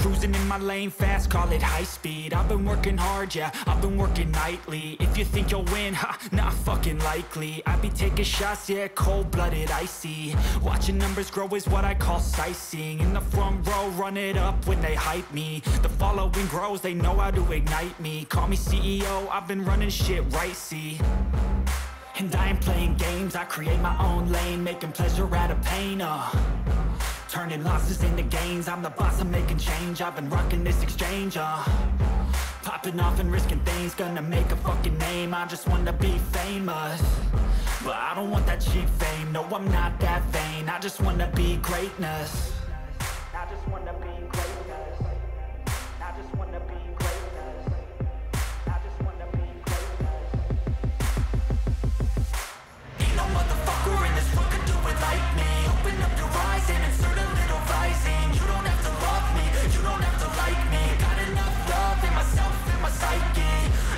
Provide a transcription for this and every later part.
cruising in my lane fast, call it high speed. I've been working hard, yeah, I've been working nightly. If you think you'll win, ha, not fucking likely. I be taking shots, yeah, cold-blooded, icy. Watching numbers grow is what I call sightseeing. In the front row, run it up when they hype me. The following grows, they know how to ignite me. Call me CEO, I've been running shit right, see. And I ain't playing games, I create my own lane, making pleasure out of pain, turning losses into gains. I'm the boss, I'm making change. I've been rocking this exchange, popping off and risking things. Gonna make a fucking name, I just wanna be famous. But I don't want that cheap fame, no, I'm not that vain. I just wanna be greatness. I just wanna be greatness. I just wanna be greatness. I just wanna be greatness. Ain't no motherfucker in this world can do it like me. Open up your eyes and insert a little rising. You don't have to love me, you don't have to like me. Got enough love in myself, in my psyche.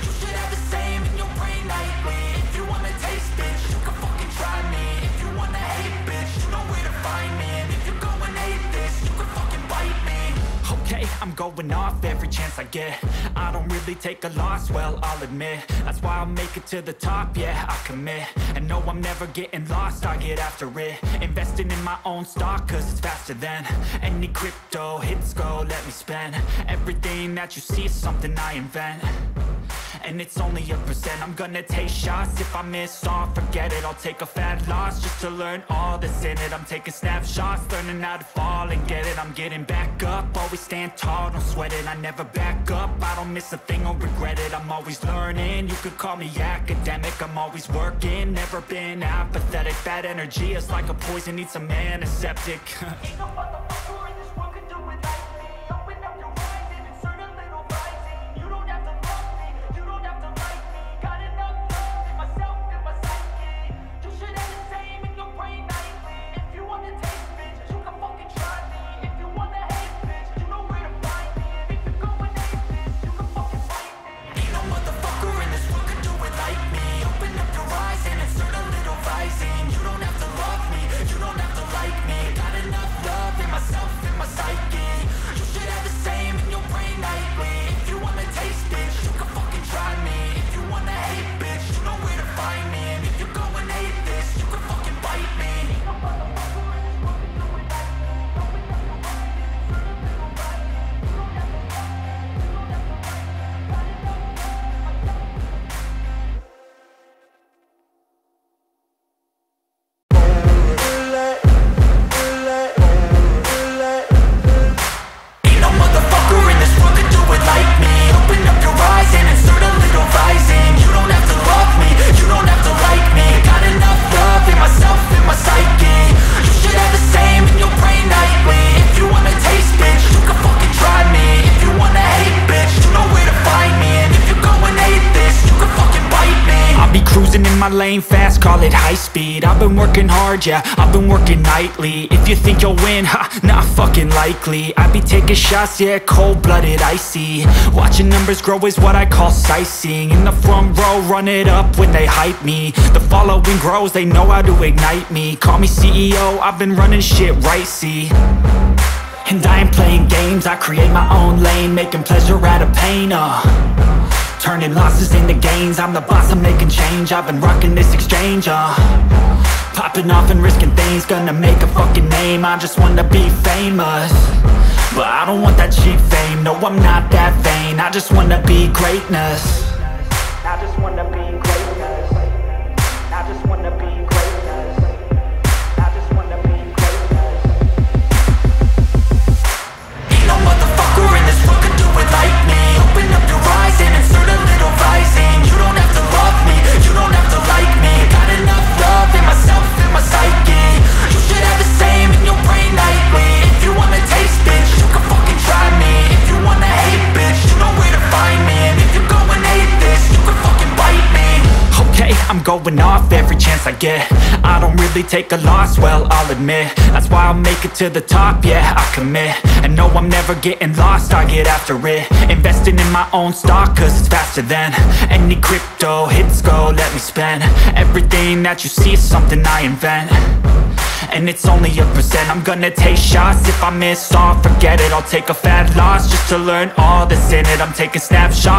You should have the same in your brain nightly. If you wanna taste, bitch, you can fucking try me. If you wanna hate, bitch, you know where to find me. And if you go and hate this, you can fucking bite me. Okay, I'm going off every chance I get. I don't really take a loss, well, I'll admit. That's why I'll make it to the top, yeah, I commit. And no, I'm never getting lost, I get after it. Investing in my own stock, cause it's faster than any crypto hits go, let me spend. Everything that you see is something I invent. And it's only a percent. I'm gonna take shots. If I miss all, forget it. I'll take a fat loss just to learn all that's in it. I'm taking snapshots, learning how to fall and get it. I'm getting back up, always stand tall, don't sweat it. I never back up, I don't miss a thing or regret it. I'm always learning, you could call me academic. I'm always working, never been apathetic. Bad energy is like a poison, needs some antiseptic. Ain't no motherfucker in this world can do it like me. Open up your eyes and insert a little rising. You don't have to love me, you don't have to like me. Got enough love in myself, in my psyche. You should have the same in your brain nightly. If you wanna taste, bitch, you can fucking try me. If you wanna hate, bitch, you know where to find me. And if you go and hate this, you can fucking fight me. Ain't no motherfucker in this world can do it like me. Open up your eyes and insert a little rising. You don't have to love me, you don't have to like me. Got enough love in myself, in my psyche. You should have the same in your brain nightly. If you wanna taste, bitch, you can fucking try me. If you wanna hate, bitch, you know where to find me. And if you go and hate this, you can fucking bite me. Ain't no motherfucker in this world can do it like me. Open up your eyes and insert a little rising. You don't have to love me, you don't have to like me. Got enough love in myself. Ain't no motherfucker in this world can do it like me. Open up your eyes and insert a little rising. You don't have to love me, you don't have to like me. Got enough love in myself, in my psyche. You should have the same in your brain nightly. If you wanna taste, bitch, you can fucking try me. If you wanna hate, bitch, you know where to find me. And if you go and hate this, you can fucking bite me. I'll be cruising in my lane fast, call it high speed. I've been working hard, yeah, I've been working nightly. If you think you'll win, ha, not fucking likely. I be taking shots, yeah, cold-blooded, icy. Watching numbers grow is what I call sightseeing. In the front row, run it up when they hype me. The following grows, they know how to ignite me. Call me CEO, I've been running shit right, see. And I ain't playing games, I create my own lane, making pleasure out of pain, turning losses into gains. I'm the boss, I'm making change. I've been rocking this exchange, popping off and risking things. Gonna make a fucking name, I just wanna be famous. But I don't want that cheap fame, no, I'm not that vain. I just wanna be greatness. I just wanna be greatness. I just wanna be greatness. I just wanna be greatness. Ain't no motherfucker in this world can do it like me. Open up your eyes and insert a little rising. You don't have to love me, you don't have to like me. Got enough love in myself, in my psyche. You should have the same in your brain nightly. If you wanna taste, bitch, you can fucking try me. If you wanna hate, bitch, you know where to find me. And if you go and hate this, you can fucking bite me. Okay, I'm going off every chance I get. I don't really take a loss, well, I'll admit. That's why I'll make it to the top, yeah, I commit. And no, I'm never getting lost, I get after it. Investing in my own stock, cause it's faster than any crypto hits go, let me spend. Everything that you see is something I invent. and it's only a percent. I'm gonna take shots, if I miss all, forget it. I'll take a fat loss just to learn all that's in it. I'm taking snapshots